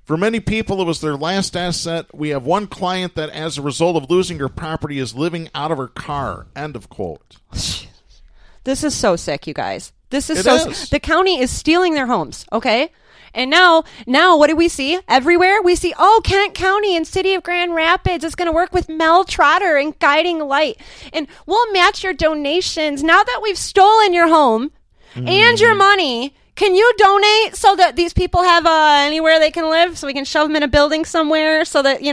"For many people, it was their last asset. We have one client that, as a result of losing her property, is living out of her car." End of quote. This is so sick, you guys. This is Is. The county is stealing their homes, okay? And now what do we see everywhere? We see, Kent County and City of Grand Rapids is going to work with Mel Trotter and Guiding Light. And we'll match your donations. Now that we've stolen your home and your money, can you donate so that these people have anywhere they can live, so we can shove them in a building somewhere so that,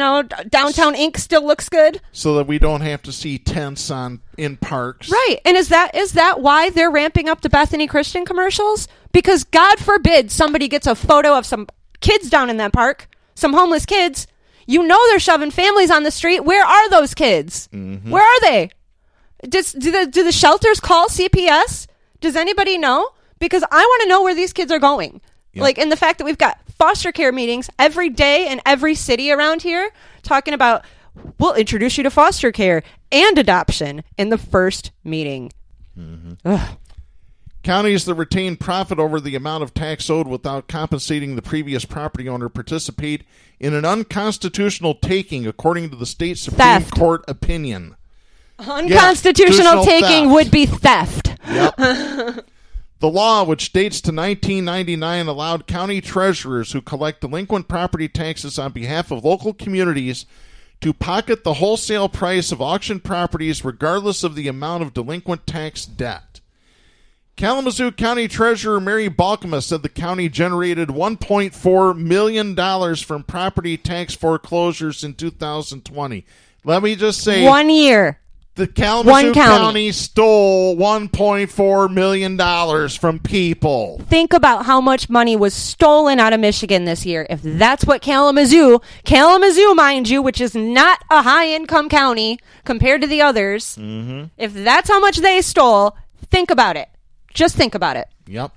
downtown Inc. still looks good? So that we don't have to see tents in parks. Right. And is that why they're ramping up the Bethany Christian commercials? Because God forbid somebody gets a photo of some kids down in that park, some homeless kids. You know they're shoving families on the street. Where are those kids? Mm-hmm. Where are they? Do the shelters call CPS? Does anybody know? Because I want to know where these kids are going. Yep. And the fact that we've got foster care meetings every day in every city around here talking about, we'll introduce you to foster care and adoption in the first meeting. Mm-hmm. Counties that retain profit over the amount of tax owed without compensating the previous property owner participate in an unconstitutional taking, according to the state Supreme Court opinion. Unconstitutional taking theft would be theft. Yep. The law, which dates to 1999, allowed county treasurers who collect delinquent property taxes on behalf of local communities to pocket the wholesale price of auction properties regardless of the amount of delinquent tax debt. Kalamazoo County Treasurer Mary Balkema said the county generated $1.4 million from property tax foreclosures in 2020. Let me just say, 1 year. The Kalamazoo County stole $1.4 million from people. Think about how much money was stolen out of Michigan this year. If that's what Kalamazoo, mind you, which is not a high-income county compared to the others, if that's how much they stole, think about it. Just think about it. Yep.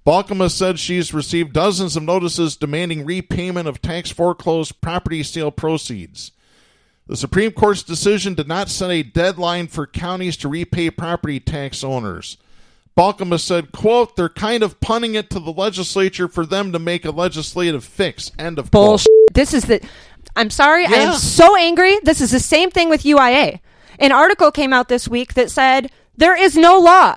Balkema said she's received dozens of notices demanding repayment of tax foreclosed property sale proceeds. The Supreme Court's decision did not set a deadline for counties to repay property tax owners. Balkema said, quote, "They're kind of punting it to the legislature for them to make a legislative fix." End of bullshit. Quote. This is I'm sorry. Yeah. I am so angry. This is the same thing with UIA. An article came out this week that said there is no law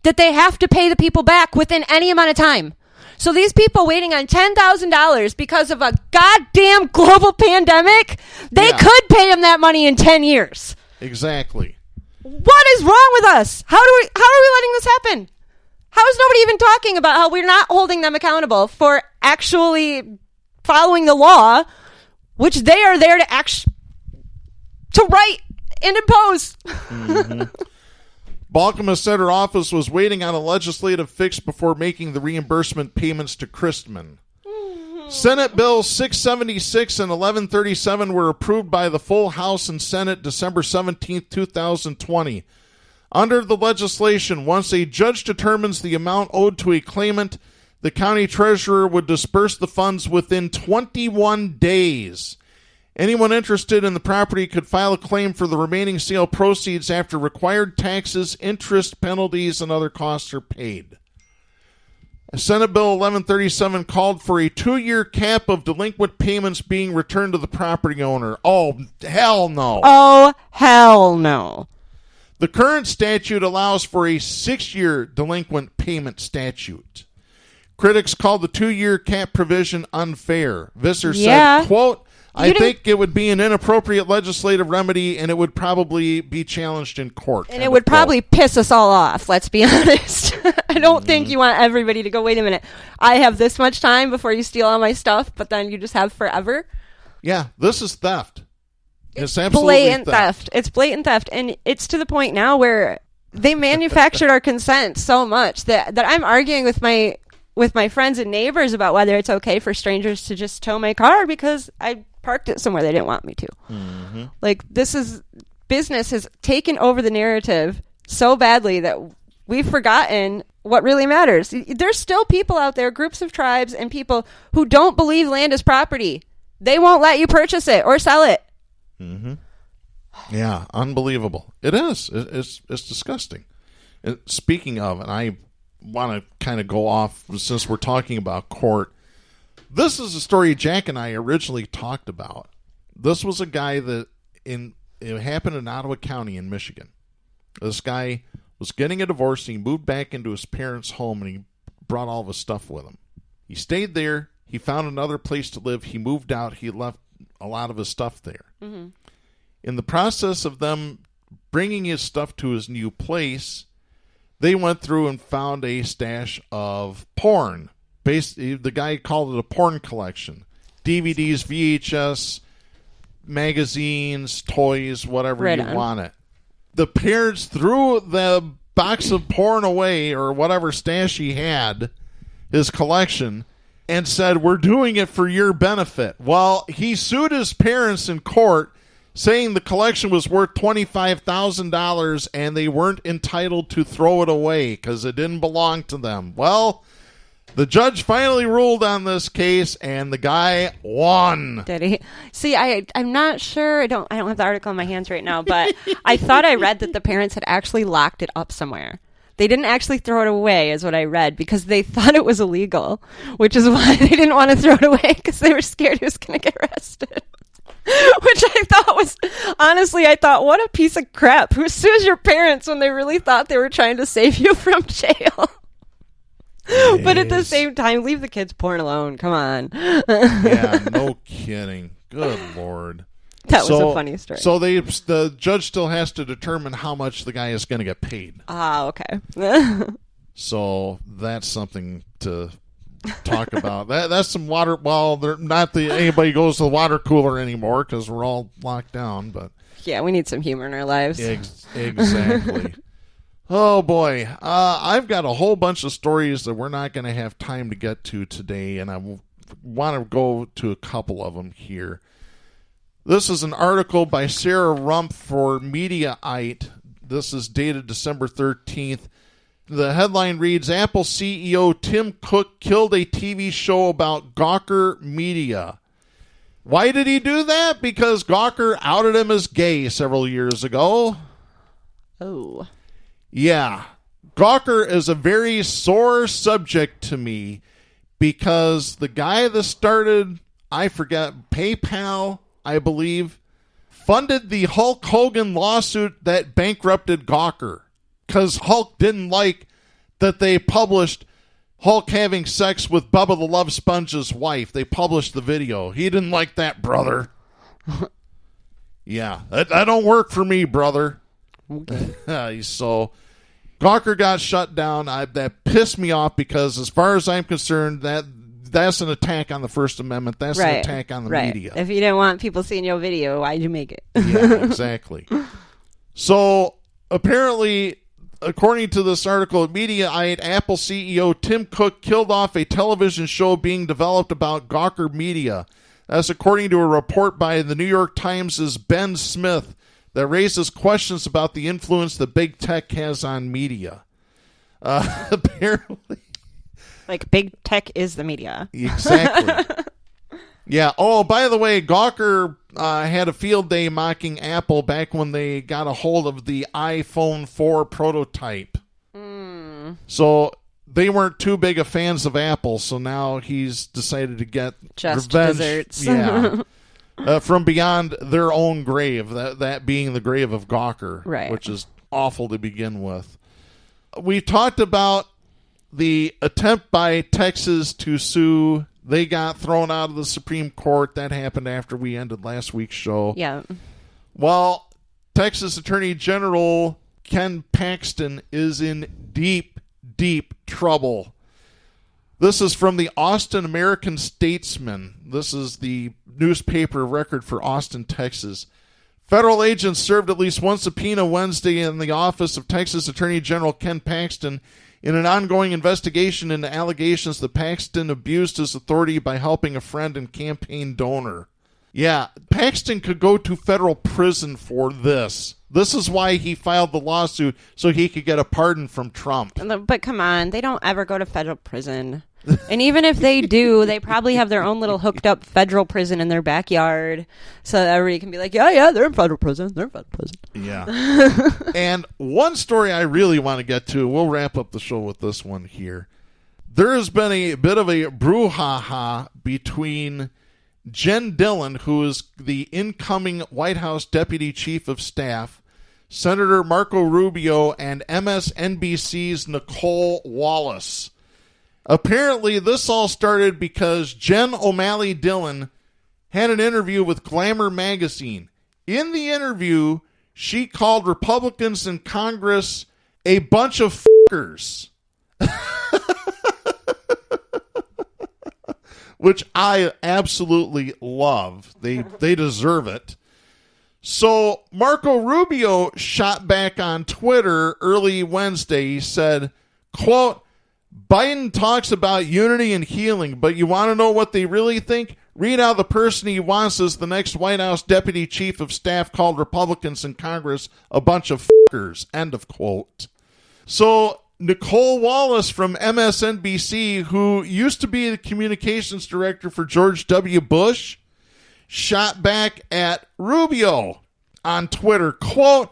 that they have to pay the people back within any amount of time. So these people waiting on $10,000 because of a goddamn global pandemic, they could pay them that money in 10 years. Exactly. What is wrong with us? How are we letting this happen? How is nobody even talking about how we're not holding them accountable for actually following the law, which they are there to write and impose? Mm-hmm. Balcoma said her office was waiting on a legislative fix before making the reimbursement payments to Christman. Senate Bill 676 and 1137 were approved by the full House and Senate December 17, 2020. Under the legislation, once a judge determines the amount owed to a claimant, the county treasurer would disperse the funds within 21 days. Anyone interested in the property could file a claim for the remaining sale proceeds after required taxes, interest, penalties, and other costs are paid. Senate Bill 1137 called for a 2-year cap of delinquent payments being returned to the property owner. Oh, hell no. Oh, hell no. The current statute allows for a 6-year delinquent payment statute. Critics called the 2-year cap provision unfair. Visser said, quote, I think it would be an inappropriate legislative remedy, and it would probably be challenged in court. And it would probably piss us all off, let's be honest. I don't think you want everybody to go, wait a minute, I have this much time before you steal all my stuff, but then you just have forever. Yeah, this is theft. It's absolutely blatant theft. It's blatant theft. And it's to the point now where they manufactured our consent so much that I'm arguing with my friends and neighbors about whether it's okay for strangers to just tow my car because I parked it somewhere they didn't want me to. Mm-hmm. Like, business has taken over the narrative so badly that we've forgotten what really matters. There's still people out there, groups of tribes and people who don't believe land is property. They won't let you purchase it or sell it. Mm-hmm. Yeah, unbelievable. It is. It's disgusting. Speaking of, and I want to kind of go off since we're talking about court. This is a story Jack and I originally talked about. This was a guy that it happened in Ottawa County in Michigan. This guy was getting a divorce. And he moved back into his parents' home and he brought all of his stuff with him. He stayed there. He found another place to live. He moved out. He left a lot of his stuff there. Mm-hmm. In the process of them bringing his stuff to his new place, they went through and found a stash of porn. The guy called it a porn collection. DVDs, VHS, magazines, toys, whatever you want it. The parents threw the box of porn away, or whatever stash he had, his collection, and said, we're doing it for your benefit. Well, he sued his parents in court, saying the collection was worth $25,000 and they weren't entitled to throw it away because it didn't belong to them. Well, the judge finally ruled on this case, and the guy won. Did he? See, I'm not sure. I don't have the article in my hands right now, but I thought I read that the parents had actually locked it up somewhere. They didn't actually throw it away, is what I read, because they thought it was illegal, which is why they didn't want to throw it away, because they were scared he was going to get arrested. Which I thought was, honestly, what a piece of crap. Who sues your parents when they really thought they were trying to save you from jail? Yes. But at the same time, leave the kids' porn alone. Come on. Yeah, no kidding. Good Lord. That was a funny story. So the judge still has to determine how much the guy is going to get paid. Ah, okay. So that's something to talk about. That's some water. Well, anybody goes to the water cooler anymore because we're all locked down. But yeah, we need some humor in our lives. Exactly. Oh boy, I've got a whole bunch of stories that we're not going to have time to get to today, and I want to go to a couple of them here. This is an article by Sarah Rumpf for Mediaite. This is dated December 13th. The headline reads, Apple CEO Tim Cook killed a TV show about Gawker Media. Why did he do that? Because Gawker outed him as gay several years ago. Oh. Yeah. Gawker is a very sore subject to me because the guy that started, I forget, PayPal, I believe, funded the Hulk Hogan lawsuit that bankrupted Gawker because Hulk didn't like that they published Hulk having sex with Bubba the Love Sponge's wife. They published the video. He didn't like that, brother. Yeah, that don't work for me, brother. Okay. So Gawker got shut down. That pissed me off because as far as I'm concerned, that's an attack on the First Amendment. That's an attack on the media. If you didn't want people seeing your video, why'd you make it? Yeah, exactly. So apparently, according to this article, Mediaite, Apple CEO Tim Cook killed off a television show being developed about Gawker Media. That's according to a report by the New York Times' Ben Smith that raises questions about the influence that big tech has on media. Apparently. Like, big tech is the media. Exactly. Yeah. Oh, by the way, Gawker had a field day mocking Apple back when they got a hold of the iPhone 4 prototype. So they weren't too big of fans of Apple, so now he's decided to get just revenge. Desserts. Yeah. From beyond their own grave, that being the grave of Gawker, right. Which is awful to begin with. We talked about the attempt by Texas to sue. They got thrown out of the Supreme Court. That happened after we ended last week's show. Yeah. Well, Texas Attorney General Ken Paxton is in deep, deep trouble. This is from the Austin American Statesman. This is the newspaper record for Austin, Texas. Federal agents served at least one subpoena Wednesday in the office of Texas Attorney General Ken Paxton in an ongoing investigation into allegations that Paxton abused his authority by helping a friend and campaign donor. Yeah, Paxton could go to federal prison for this. This is why he filed the lawsuit, so he could get a pardon from Trump. But come on, they don't ever go to federal prison. And even if they do, they probably have their own little hooked up federal prison in their backyard. So everybody can be like, yeah, they're in federal prison. They're in federal prison. Yeah. And one story I really want to get to, we'll wrap up the show with this one here. There has been a bit of a brouhaha between Jen Dillon, who is the incoming White House Deputy Chief of Staff, Senator Marco Rubio, and MSNBC's Nicole Wallace. Apparently, this all started because Jen O'Malley Dillon had an interview with Glamour magazine. In the interview, she called Republicans in Congress a bunch of f***ers. Which I absolutely love. They deserve it. So Marco Rubio shot back on Twitter early Wednesday. He said, quote, Biden talks about unity and healing, but you want to know what they really think? Read how the person he wants as the next White House Deputy Chief of Staff called Republicans in Congress a bunch of f***ers. End of quote. So Nicole Wallace from MSNBC, who used to be the communications director for George W. Bush, shot back at Rubio on Twitter. Quote,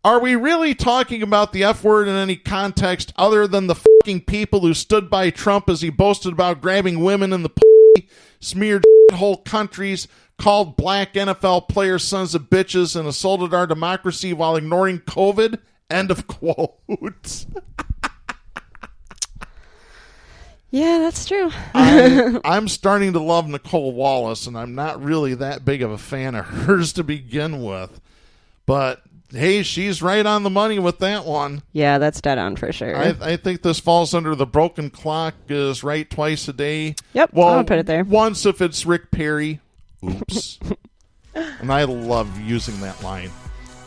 are we really talking about the F word in any context other than the fucking people who stood by Trump as he boasted about grabbing women in the pussy, smeared whole countries, called black NFL players sons of bitches, and assaulted our democracy while ignoring COVID? End of quote. Yeah, that's true. I'm starting to love Nicole Wallace, and I'm not really that big of a fan of hers to begin with. But, hey, she's right on the money with that one. Yeah, that's dead on for sure. I think this falls under the broken clock is right twice a day. Yep, well, I'll put it there. Once if it's Rick Perry. Oops. And I love using that line.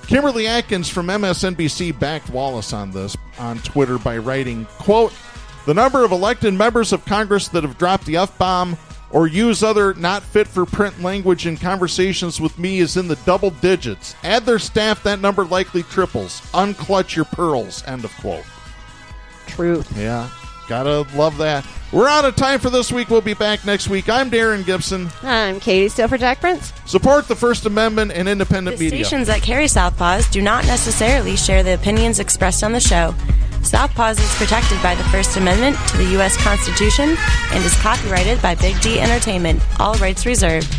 Kimberly Atkins from MSNBC backed Wallace on this on Twitter by writing, quote, the number of elected members of Congress that have dropped the F-bomb or use other not fit for print language in conversations with me is in the double digits. Add their staff, that number likely triples. Unclutch your pearls. End of quote. Truth. Yeah, gotta love that. We're out of time for this week. We'll be back next week. I'm Darren Gibson. I'm Katy Steele for Jack Prince. Support the First Amendment and independent media. The stations that carry Southpaws do not necessarily share the opinions expressed on the show. Southpaws is protected by the First Amendment to the U.S. Constitution and is copyrighted by Big D Entertainment. All rights reserved.